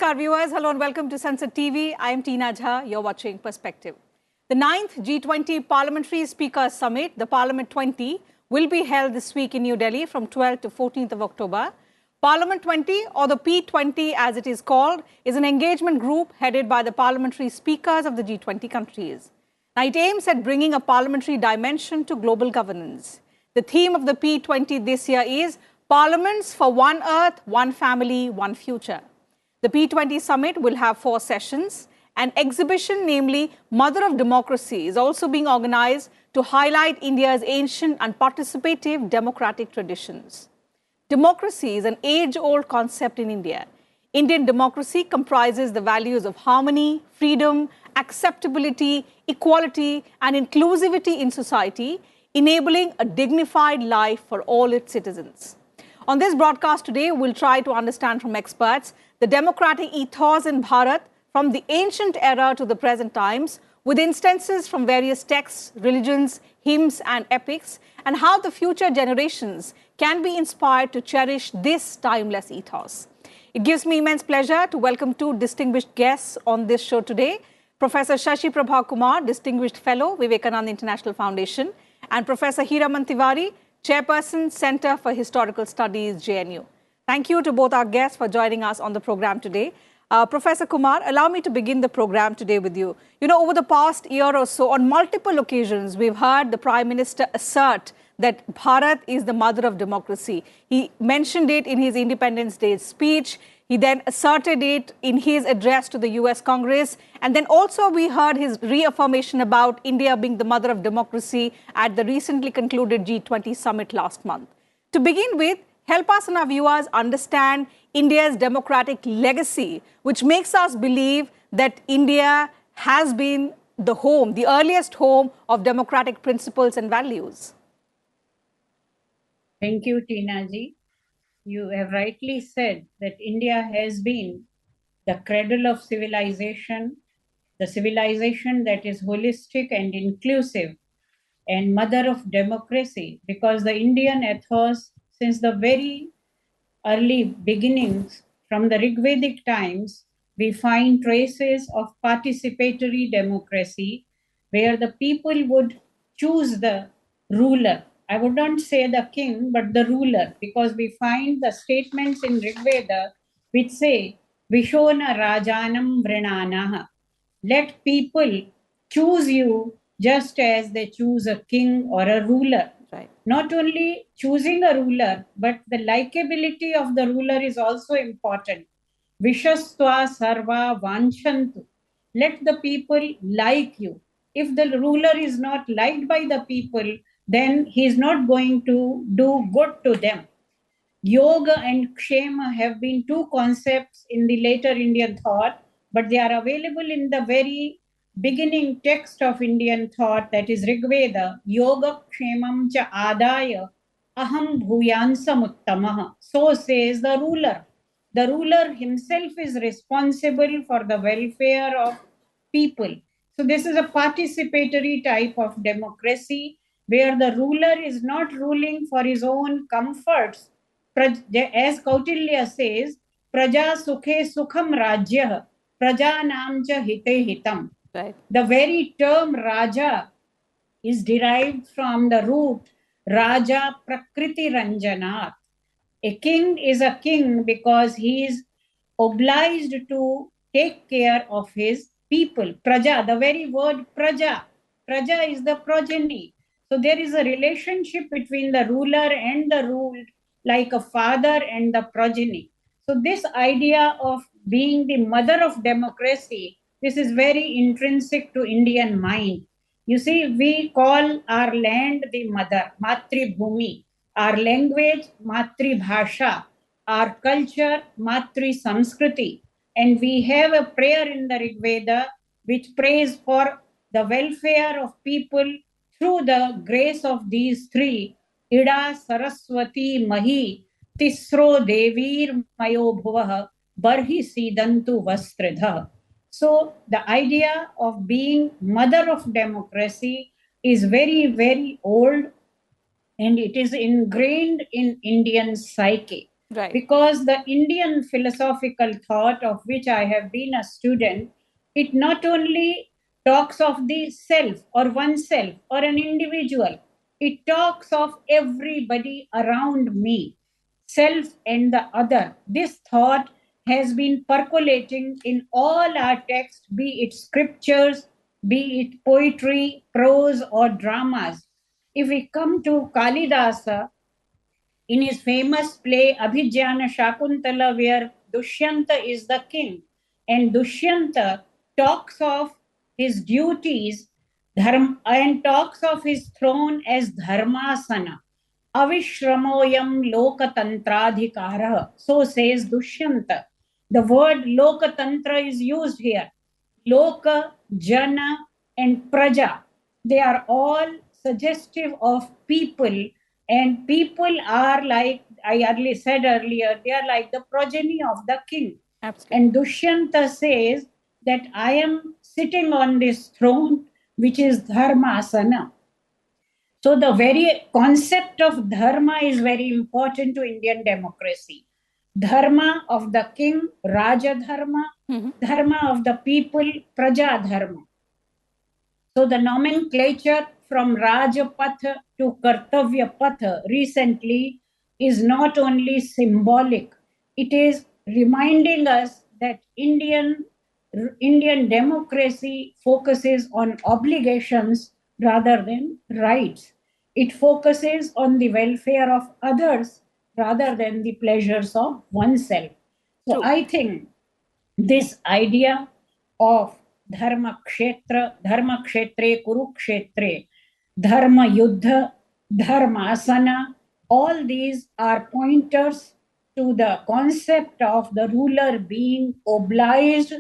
Namaskar viewers, hello and welcome to Sansad TV. I am Tina Jha, you're watching Perspective. The 9th G20 Parliamentary Speakers Summit, the Parliament 20, will be held this week in New Delhi from 12th to 14th of October. Parliament 20, or the P20 as it is called, is an engagement group headed by the parliamentary speakers of the G20 countries. Now, it aims at bringing a parliamentary dimension to global governance. The theme of the P20 this year is Parliaments for One Earth, One Family, One Future. The P20 Summit will have 4 sessions. An exhibition, namely Mother of Democracy, is also being organized to highlight India's ancient and participative democratic traditions. Democracy is an age-old concept in India. Indian democracy comprises the values of harmony, freedom, acceptability, equality, and inclusivity in society, enabling a dignified life for all its citizens. On this broadcast today, we'll try to understand from experts the democratic ethos in Bharat from the ancient era to the present times, with instances from various texts, religions, hymns, and epics, and how the future generations can be inspired to cherish this timeless ethos. It gives me immense pleasure to welcome 2 distinguished guests on this show today. Professor Shashi Prabha Kumar, Distinguished Fellow, Vivekananda International Foundation, and Professor Hiraman Tiwari, Chairperson, Center for Historical Studies, JNU. Thank you to both our guests for joining us on the program today. Professor Kumar, allow me to begin the program today with you. You know, over the past year or so, on multiple occasions, we've heard the Prime Minister assert that Bharat is the mother of democracy. He mentioned it in his Independence Day speech. He then asserted it in his address to the US Congress. And then also we heard his reaffirmation about India being the mother of democracy at the recently concluded G20 summit last month. To begin with, help us and our viewers understand India's democratic legacy, which makes us believe that India has been the home, the earliest home of democratic principles and values. Thank you, Tina ji. You have rightly said that India has been the cradle of civilization, the civilization that is holistic and inclusive, and mother of democracy, because the Indian ethos, since the very early beginnings, from the Rigvedic times, we find traces of participatory democracy, where the people would choose the ruler. I would not say the king, but the ruler, because we find the statements in Rigveda which say, Vishona Rajanam Vrinanaha. Let people choose you just as they choose a king or a ruler. Right. Not only choosing a ruler, but the likability of the ruler is also important. Vishastva sarva vanchantu. Let the people like you. If the ruler is not liked by the people, then he is not going to do good to them. Yoga and Kshema have been 2 concepts in the later Indian thought, but they are available in the very beginning text of Indian thought, that is Rigveda. Yoga Kshemam cha adaya aham bhuyansamuttamah. So says the ruler. The ruler himself is responsible for the welfare of people. So this is a participatory type of democracy where the ruler is not ruling for his own comforts. As Kautilya says, Praja Sukhe Sukham Rajya, Praja Namcha Hite Hitam. Right. The very term Raja is derived from the root Raja Prakriti Ranjanat. A king is a king because he is obliged to take care of his people. Praja, the very word Praja. Praja is the progeny. So there is a relationship between the ruler and the ruled, like a father and the progeny. So this idea of being the mother of democracy, this is very intrinsic to Indian mind. You see, we call our land the mother, Matri Bhumi, our language, Matri Bhasha, our culture, Matri Samskriti. And we have a prayer in the Rigveda which prays for the welfare of people through the grace of these 3, Ida Saraswati Mahi, Tisro Devir Mayo Bhuvah, Barhi Sidantu Vastridha. So the idea of being mother of democracy is very, very old, and it is ingrained in Indian psyche. Right. Because the Indian philosophical thought, of which I have been a student, it not only talks of the self or oneself or an individual, it talks of everybody around me, self and the other. This thought has been percolating in all our texts, be it scriptures, be it poetry, prose, or dramas. If we come to Kalidasa, in his famous play Abhijnana Shakuntala, where Dushyanta is the king, and Dushyanta talks of his duties and talks of his throne as dharmasana. Avishramoyam lokatantradhikara. So says Dushyanta. The word lokatantra is used here. Loka, Jana, and Praja. They are all suggestive of people, and people are like I said earlier, they are like the progeny of the king. Absolutely. And Dushyanta says that I am sitting on this throne, which is Dharmasana. So the very concept of dharma is very important to Indian democracy. Dharma of the king, Raja Dharma, dharma of the people, Praja Dharma. So the nomenclature from Rajapatha to Kartavya Patha recently is not only symbolic, it is reminding us that Indian democracy focuses on obligations rather than rights. It focuses on the welfare of others rather than the pleasures of oneself. So True. I think this idea of dharma kshetre kurukshetre, dharma yuddha, dharma asana, all these are pointers to the concept of the ruler being obliged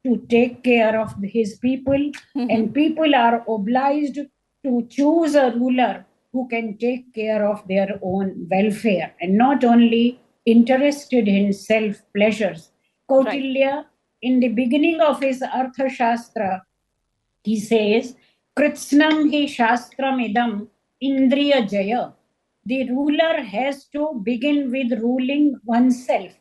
to take care of his people, and people are obliged to choose a ruler who can take care of their own welfare and not only interested in self pleasures. Kautilya, in the beginning of his Arthashastra, he says, Kritsnam hi shastram idam indriya jaya. The ruler has to begin with ruling oneself.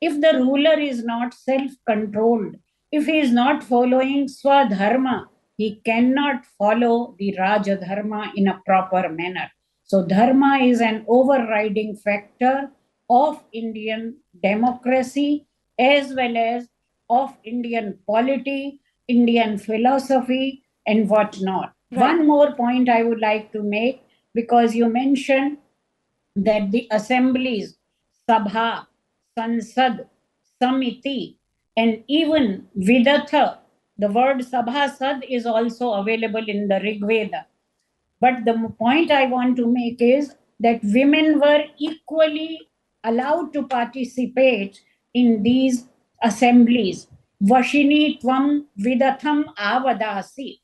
If the ruler is not self-controlled, if he is not following swadharma, he cannot follow the Raja Dharma in a proper manner. So dharma is an overriding factor of Indian democracy as well as of Indian polity, Indian philosophy, and whatnot. Right. One more point I would like to make, because you mentioned that the assemblies, Sabha, Sansad, Samiti, and even Vidatha, the word Sabhasad is also available in the Rig Veda. But the point I want to make is that women were equally allowed to participate in these assemblies. Vashini Tvam Vidatham Avadasi.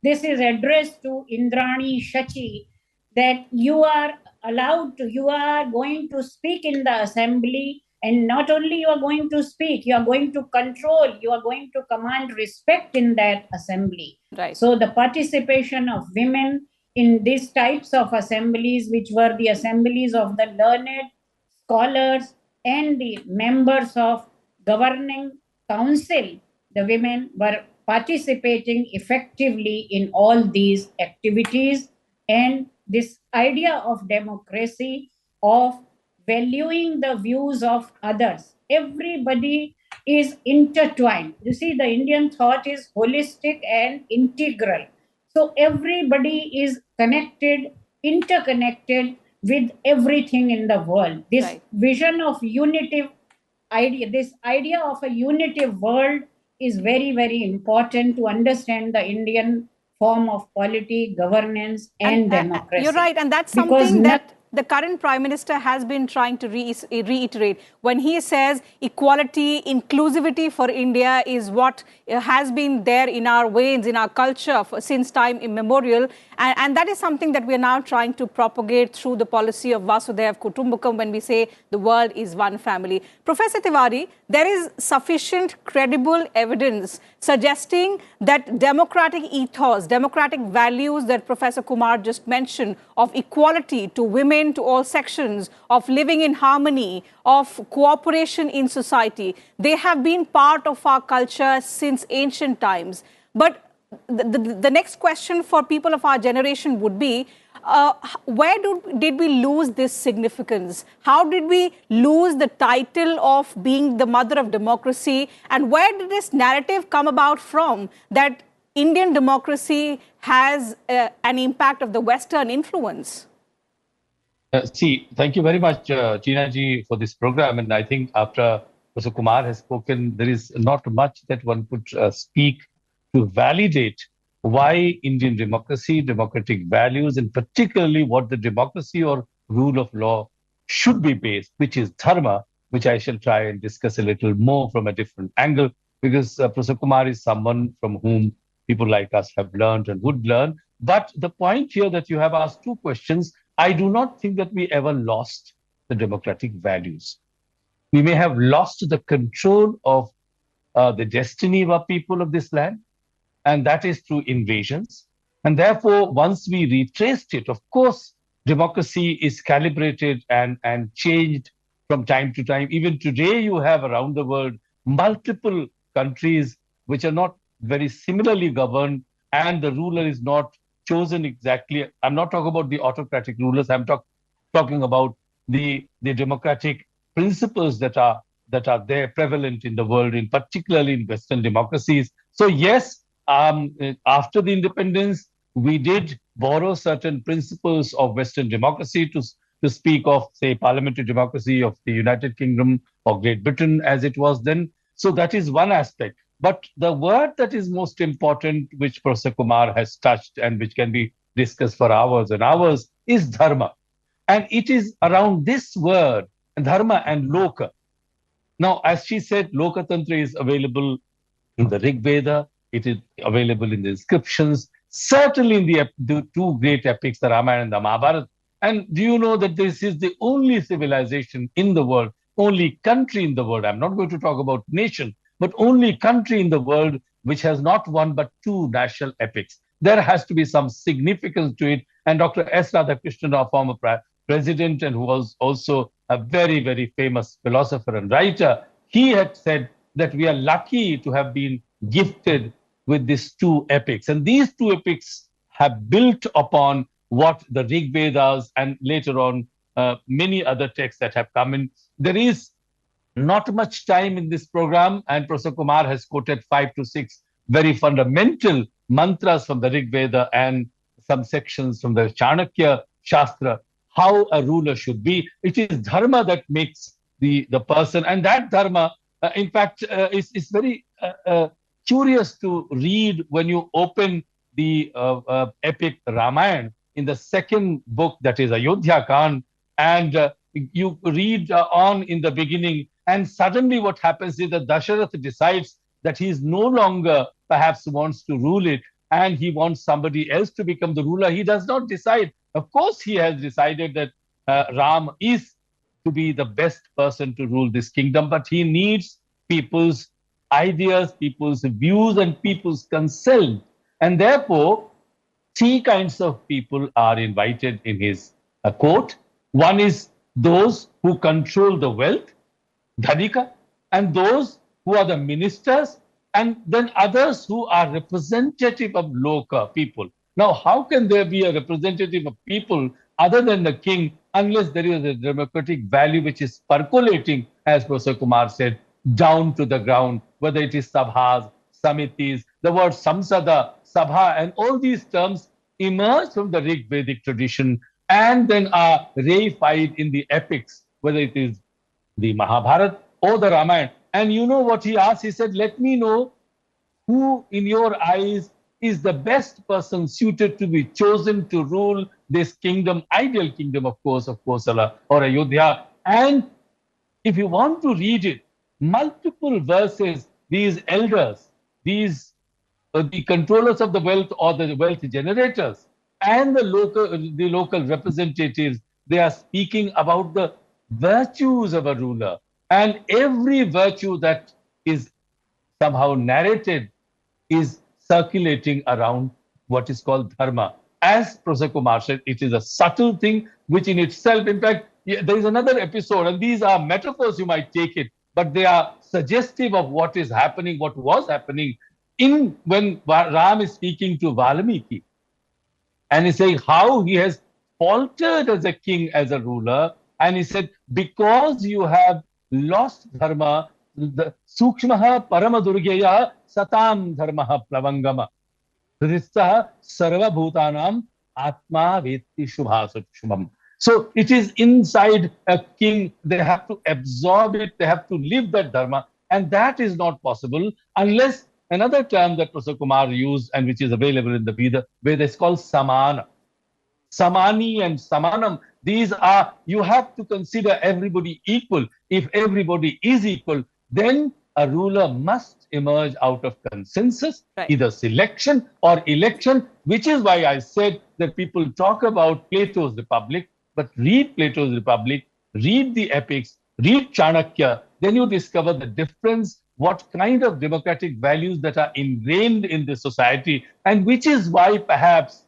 This is addressed to Indrani Shachi, that you are allowed to, you are going to speak in the assembly, and not only you are going to speak, you are going to control, you are going to command respect in that assembly. Right. So the participation of women in these types of assemblies, which were the assemblies of the learned, scholars, and the members of governing council, the women were participating effectively in all these activities. And this idea of democracy, of valuing the views of others, everybody is intertwined. You see, the Indian thought is holistic and integral. So everybody is connected, interconnected with everything in the world. This vision of unitive idea, this idea of a unitive world is very, very important to understand the Indian form of polity, governance, and democracy. You're right, and that's something that the current Prime Minister has been trying to reiterate when he says equality, inclusivity for India is what has been there in our veins, in our culture since time immemorial. And that is something that we are now trying to propagate through the policy of Vasudhaiv Kutumbakam when we say the world is one family. Professor Tiwari, there is sufficient credible evidence suggesting that democratic ethos, democratic values that Professor Kumar just mentioned, of equality to women, to all sections, of living in harmony, of cooperation in society, they have been part of our culture since ancient times. But the next question for people of our generation would be, where did we lose this significance? How did we lose the title of being the mother of democracy? And where did this narrative come about from, that Indian democracy has an impact of the Western influence? Thank you very much, Tina ji, for this program. And I think after Professor Kumar has spoken, there is not much that one could speak to validate why Indian democracy, democratic values, and particularly what the democracy or rule of law should be based, which is dharma, which I shall try and discuss a little more from a different angle, because Professor Kumar is someone from whom people like us have learned and would learn. But the point here that you have asked two questions, I do not think that we ever lost the democratic values. We may have lost the control of the destiny of our people of this land, and that is through invasions. And therefore, once we retraced it, of course, democracy is calibrated and changed from time to time. Even today, you have around the world multiple countries which are not very similarly governed, and the ruler is not chosen exactly. I'm not talking about the autocratic rulers. I'm talking about the democratic principles that are there prevalent in the world, in particularly in Western democracies. So yes, after the independence, we did borrow certain principles of Western democracy to speak of, say, parliamentary democracy of the United Kingdom or Great Britain as it was then. So that is one aspect. But the word that is most important, which Professor Kumar has touched and which can be discussed for hours and hours, is dharma. And it is around this word, dharma and loka. Now, as she said, Lokatantra is available in the Rig Veda. It is available in the inscriptions, certainly in the two great epics, the Ramayana and the Mahabharata. And do you know that this is the only civilization in the world, only country in the world, I'm not going to talk about nation, but only country in the world which has not one but two national epics. There has to be some significance to it. And Dr. S. Radhakrishnan, our former president, and who was also a very, very famous philosopher and writer, he had said that we are lucky to have been gifted with these two epics. And these two epics have built upon what the Rig Vedas and later on many other texts that have come in. There is not much time in this program, and Professor Kumar has quoted 5 to 6 very fundamental mantras from the Rig Veda and some sections from the Chanakya Shastra, how a ruler should be. It is dharma that makes the person, and that dharma, in fact, is very curious to read when you open the epic Ramayana in the second book, that is Ayodhya Kand, and you read on in the beginning, and suddenly what happens is that Dasharatha decides that he is no longer perhaps wants to rule it, and he wants somebody else to become the ruler. He does not decide. Of course, he has decided that Ram is to be the best person to rule this kingdom, but he needs people's ideas, people's views, and people's consent. And therefore, three kinds of people are invited in his court. One is those who control the wealth, dhanika, and those who are the ministers, and then others who are representative of loka, people. Now, how can there be a representative of people other than the king unless there is a democratic value which is percolating, as Professor Kumar said, down to the ground, whether it is sabhas, samitis, the word samsada, sabha, and all these terms emerge from the Rig Vedic tradition and then are reified in the epics, whether it is the Mahabharata or the Ramayana. And you know what he asked? He said, let me know who in your eyes is the best person suited to be chosen to rule this kingdom, ideal kingdom, of course, of Kosala or Ayodhya. And if you want to read it, multiple verses, these elders, these the controllers of the wealth or the wealth generators and the local representatives, they are speaking about the virtues of a ruler, And every virtue that is somehow narrated is circulating around what is called dharma. As Professor Kumar said, it is a subtle thing which in itself, in fact, there is another episode, and these are metaphors, you might take it, but they are suggestive of what is happening, what was happening in when Ram is speaking to Valmiki. And he's saying how he has faltered as a king, as a ruler. And he said, because you have lost dharma, the sukshmaha paramadurgeya satam dharmaha plavangama. Hridistha sarva bhutanam atma vetti shubham. So it is inside a king. They have to absorb it. They have to live that dharma. And that is not possible unless another term that Professor Kumar used and which is available in the Veda is called samana. Samani and samanam, these are, you have to consider everybody equal. If everybody is equal, then a ruler must emerge out of consensus, right, either selection or election, which is why I said that people talk about Plato's Republic, but read Plato's Republic, read the epics, read Chanakya, then you discover the difference, what kind of democratic values that are ingrained in the society, and which is why perhaps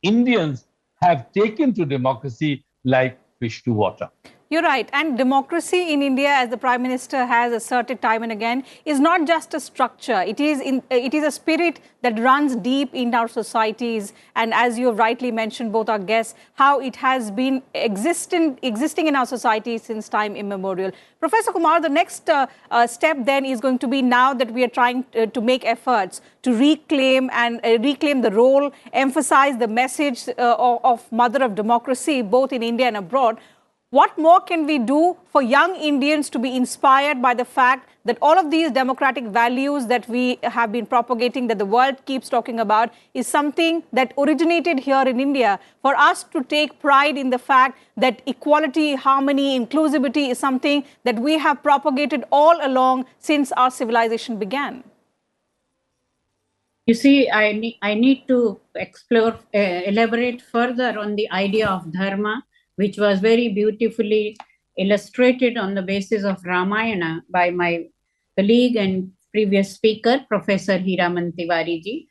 Indians have taken to democracy like fish to water. You're right. And democracy in India, as the Prime Minister has asserted time and again, is not just a structure. It is a spirit that runs deep in our societies. And as you have rightly mentioned, both our guests, how it has been existing in our society since time immemorial. Professor Kumar, the next step then is going to be, now that we are trying to make efforts to reclaim the role, emphasize the message of mother of democracy, both in India and abroad. What more can we do for young Indians to be inspired by the fact that all of these democratic values that we have been propagating, that the world keeps talking about, is something that originated here in India? For us to take pride in the fact that equality, harmony, inclusivity is something that we have propagated all along since our civilization began. You see, I need to elaborate further on the idea of dharma, which was very beautifully illustrated on the basis of Ramayana by my colleague and previous speaker, Professor Hiraman Tiwari ji.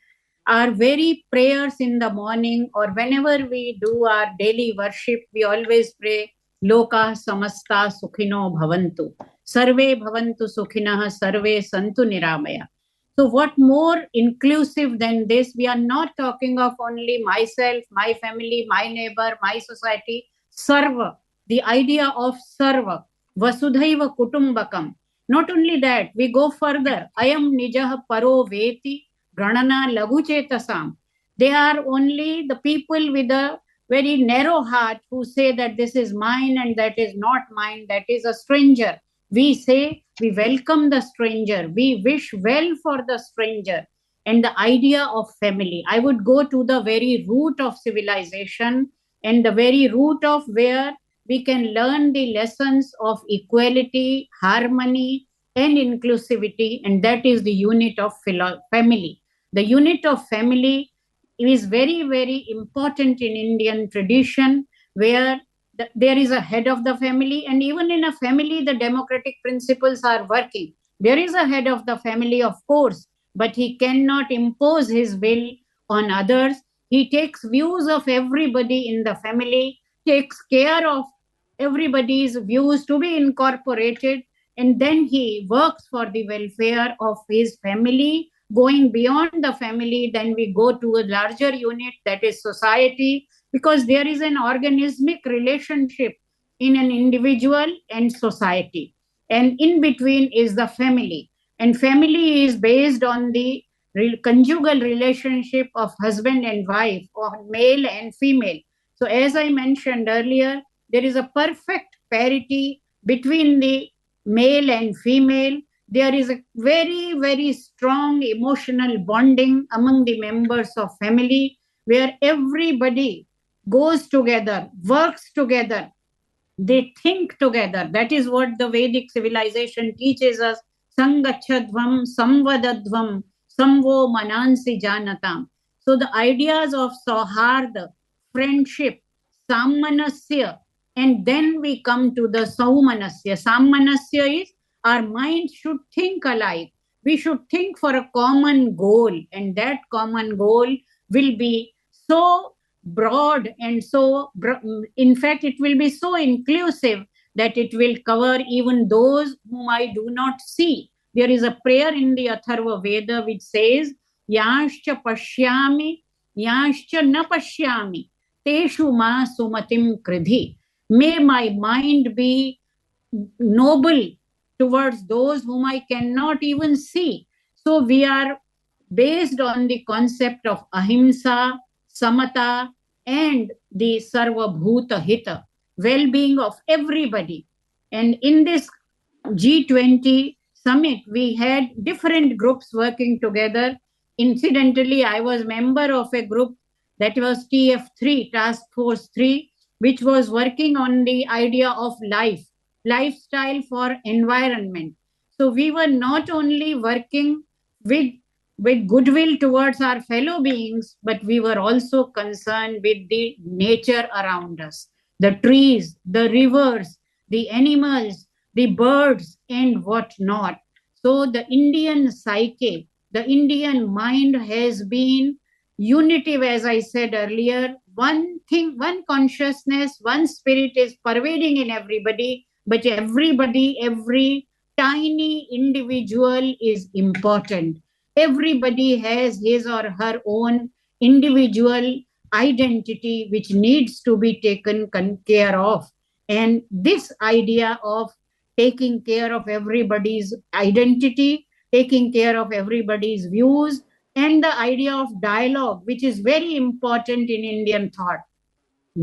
Our very prayers in the morning or whenever we do our daily worship, we always pray, Loka samasta sukhino bhavantu. Sarve bhavantu sukhinah, sarve santu niramaya. So what more inclusive than this? We are not talking of only myself, my family, my neighbor, my society. Sarva, the idea of sarva, vasudhaiva kutumbakam. Not only that, we go further. Ayam nijah paro veti granana laguchetasam. They are only the people with a very narrow heart who say that this is mine and that is not mine, that is a stranger. We say we welcome the stranger, we wish well for the stranger. And the idea of family, I would go to the very root of civilization and the very root of where we can learn the lessons of equality, harmony, and inclusivity, and that is the unit of family. The unit of family is very, very important in Indian tradition, where there is a head of the family, and even in a family, the democratic principles are working. There is a head of the family, of course, but he cannot impose his will on others. He takes views of everybody in the family, takes care of everybody's views to be incorporated, and then he works for the welfare of his family. Going beyond the family, then we go to a larger unit, that is society, because there is an organismic relationship in an individual and society. And in between is the family. And family is based on the conjugal relationship of husband and wife, or male and female. So as I mentioned earlier, there is a perfect parity between the male and female. There is a very, very strong emotional bonding among the members of family, where everybody goes together, works together, they think together. That is what the Vedic civilization teaches us. Sangachadvam, samvadadvam, samvo manansi janatam. So the ideas of sauharda, friendship, samanasya, And then we come to the Saumanasya. Samanasya is our mind should think alike. We should think for a common goal, and that common goal will be so broad and in fact, it will be so inclusive that it will cover even those whom I do not see. There is a prayer in the Atharva Veda which says, Yascha pashyami, yascha na pashyami, teshu ma sumatim kridhi. May my mind be noble towards those whom I cannot even see. So we are based on the concept of ahimsa, samata, and the sarva bhuta hita, well-being of everybody. And in this G20 summit, we had different groups working together. Incidentally, I was member of a group that was TF3, Task Force 3, which was working on the idea of lifestyle for environment. So we were not only working with goodwill towards our fellow beings, but we were also concerned with the nature around us, the trees, the rivers, the animals, the birds, and what not. So the Indian psyche, the Indian mind has been unitive, as I said earlier. One thing, one consciousness, one spirit is pervading in everybody, but every tiny individual is important. Everybody has his or her own individual identity which needs to be taken care of. And this idea of taking care of everybody's identity, taking care of everybody's views, and the idea of dialogue, which is very important in Indian thought.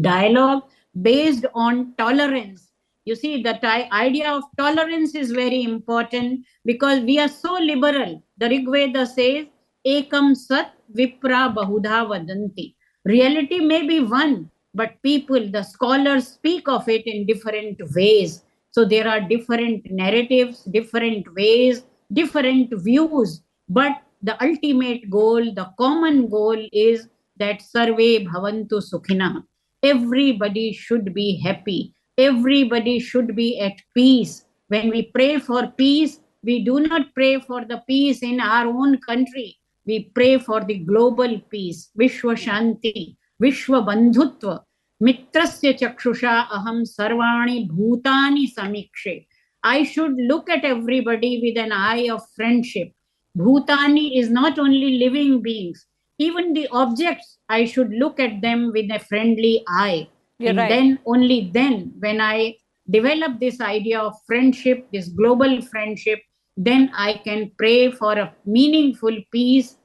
Dialogue based on tolerance. You see, the idea of tolerance is very important because we are so liberal. The Rig Veda says, Ekam Sat Vipra Bahudha Vadanti. Reality may be one, but people, the scholars speak of it in different ways. So there are different narratives, different ways, different views. But the ultimate goal, the common goal is that Sarve Bhavantu Sukhina. Everybody should be happy. Everybody should be at peace. When we pray for peace, we do not pray for the peace in our own country. We pray for the global peace. Vishwa Shanti, Vishwa Bandhutva, Mitrasya Chakshusha Aham Sarvani Bhutani Samikshe. I should look at everybody with an eye of friendship. Bhutani is not only living beings, even the objects, I should look at them with a friendly eye. You're and right. then, only then, when I develop this idea of friendship, this global friendship, then I can pray for a meaningful peace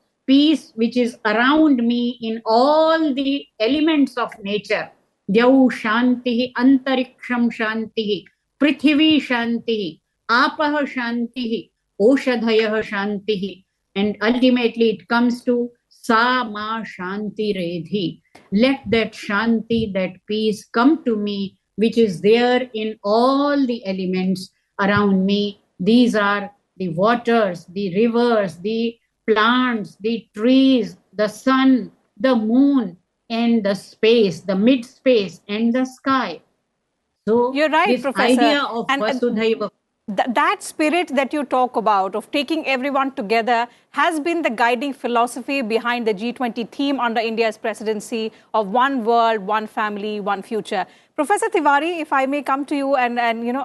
which is around me in all the elements of nature. Dyau Shanti, Antariksham Shanti, Prithvi Shanti, Apah Shanti, Oshadhayah Shanti. And ultimately it comes to Sa Ma Shanti Redhi. Let that Shanti, that peace come to me, which is there in all the elements around me. These are the waters, the rivers, the plants, the trees, the sun, the moon, and the space, the mid-space, and the sky. So you're right, this Professor. idea of Vasudhaiva. That spirit that you talk about of taking everyone together has been the guiding philosophy behind the G20 theme under India's presidency of one world, one family, one future. Professor Tiwari, if I may come to you and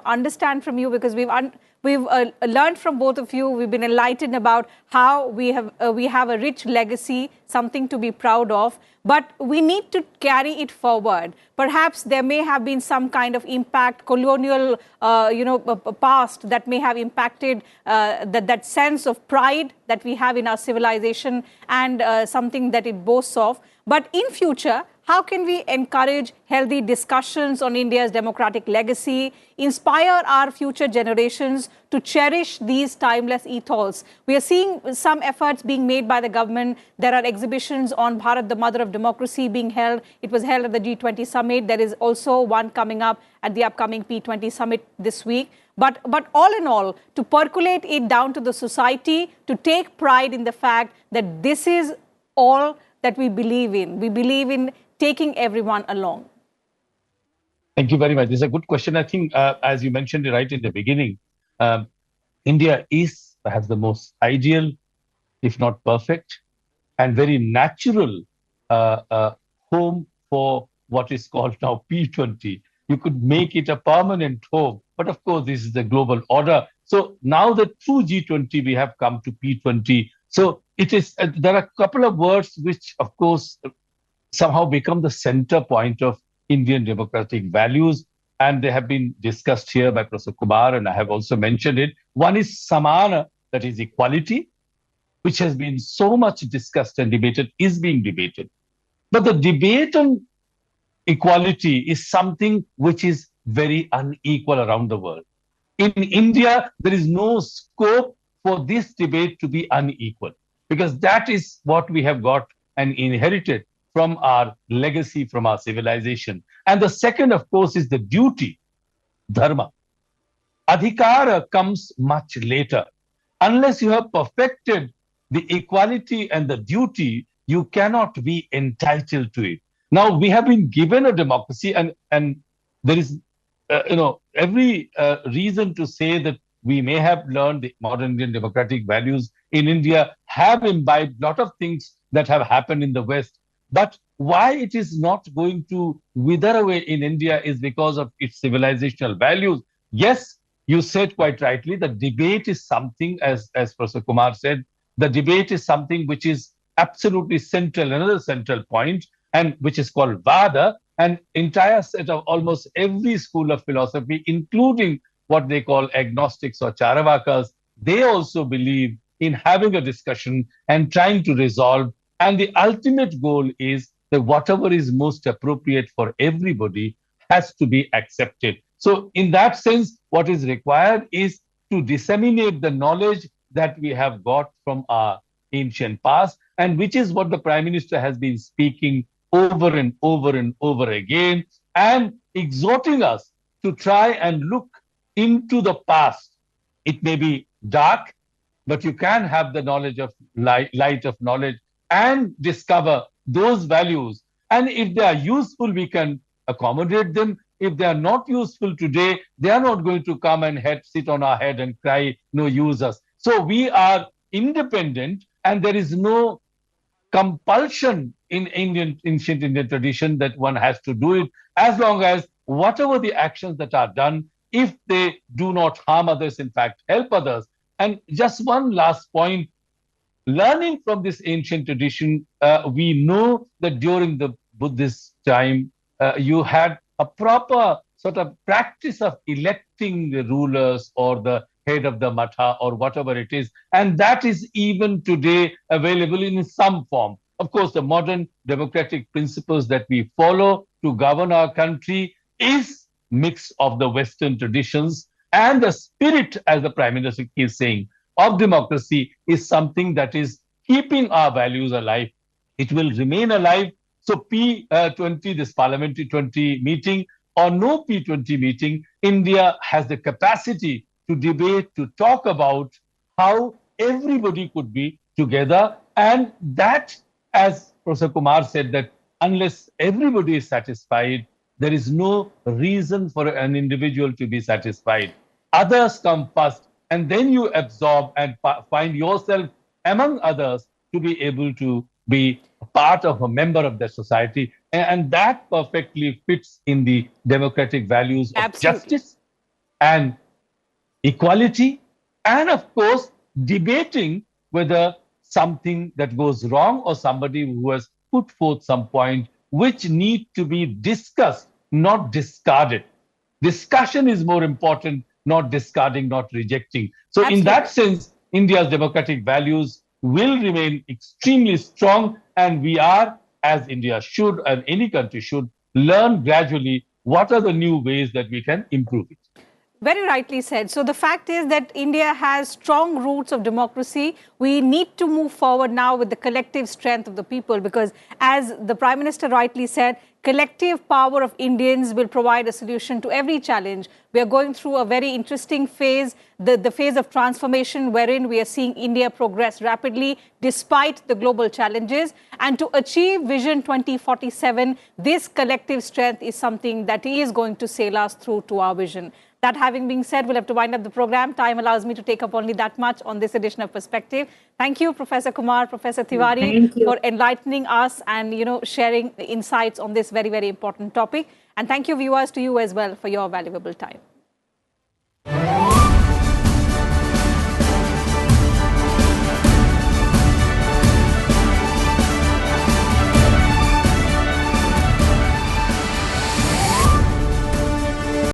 understand from you, because we've learned from both of you, we've been enlightened about how we have a rich legacy, something to be proud of, but we need to carry it forward. Perhaps there may have been some kind of impact, colonial, past that may have impacted that sense of pride that we have in our civilization and something that it boasts of. But in future, how can we encourage healthy discussions on India's democratic legacy, inspire our future generations to cherish these timeless ethos? We are seeing some efforts being made by the government. There are exhibitions on Bharat, the mother of democracy, being held. It was held at the G20 Summit. There is also one coming up at the upcoming P20 Summit this week. But all in all, to percolate it down to the society, to take pride in the fact that this is all that we believe in. We believe in taking everyone along. Thank you very much. This is a good question. I think, as you mentioned right in the beginning, um, India is perhaps the most ideal, if not perfect, and very natural home for what is called now P20. You could make it a permanent home. But of course, this is the global order. So now that through G20, we have come to P20. So it is, there are a couple of words which, of course, somehow become the center point of Indian democratic values. And they have been discussed here by Professor Kumar, and I have also mentioned it. One is samana, that is equality, which has been so much discussed and debated, is being debated. But the debate on equality is something which is very unequal around the world. In India, there is no scope for this debate to be unequal, because that is what we have got and inherited from our legacy, from our civilization. And the second, of course, is the duty, dharma. Adhikara comes much later. Unless you have perfected the equality and the duty, you cannot be entitled to it. Now, we have been given a democracy, and there is, every reason to say that we may have learned the modern Indian democratic values in India, have imbibed a lot of things that have happened in the West. But why it is not going to wither away in India is because of its civilizational values. Yes, you said quite rightly, the debate is something, as Professor Kumar said, the debate is something which is absolutely central, another central point, and which is called Vada, an entire set of almost every school of philosophy, including what they call agnostics or charavakas. They also believe in having a discussion and trying to resolve. And the ultimate goal is that whatever is most appropriate for everybody has to be accepted. So in that sense, what is required is to disseminate the knowledge that we have got from our ancient past, and which is what the Prime Minister has been speaking over and over and over again, and exhorting us to try and look into the past. It may be dark, but you can have the knowledge of light of knowledge and discover those values. And if they are useful, we can accommodate them. If they are not useful today, they are not going to come and sit on our head and cry, no, use us. So we are independent, and there is no compulsion in ancient Indian tradition that one has to do it, as long as whatever the actions that are done, if they do not harm others, in fact, help others. And just one last point, learning from this ancient tradition, we know that during the Buddhist time, you had a proper sort of practice of electing the rulers or the head of the matha or whatever it is. And that is even today available in some form. Of course, the modern democratic principles that we follow to govern our country is mix of the Western traditions, and the spirit, as the Prime Minister is saying, of democracy is something that is keeping our values alive. It will remain alive. So P20, this Parliamentary 20 meeting, or no P20 meeting, India has the capacity to debate, to talk about how everybody could be together. And that, as Professor Kumar said, that unless everybody is satisfied, there is no reason for an individual to be satisfied. Others come first, and then you absorb and find yourself among others to be able to be part of a member of the society. And that perfectly fits in the democratic values of justice and equality, and of course, debating whether something that goes wrong or somebody who has put forth some point which need to be discussed, not discarded. Discussion is more important, not discarding, not rejecting. So in that sense, India's democratic values will remain extremely strong, and we are, as India should, and any country should, learn gradually what are the new ways that we can improve it. Very rightly said. So the fact is that India has strong roots of democracy. We need to move forward now with the collective strength of the people, because as the Prime Minister rightly said, collective power of Indians will provide a solution to every challenge. We are going through a very interesting phase, the phase of transformation, wherein we are seeing India progress rapidly despite the global challenges. And to achieve Vision 2047, this collective strength is something that is going to sail us through to our vision. That having been said, we'll have to wind up the program. Time allows me to take up only that much on this edition of Perspective. Thank you, Professor Kumar, Professor Tiwari, for enlightening us and, sharing insights on this very, very important topic. And thank you, viewers, to you as well for your valuable time.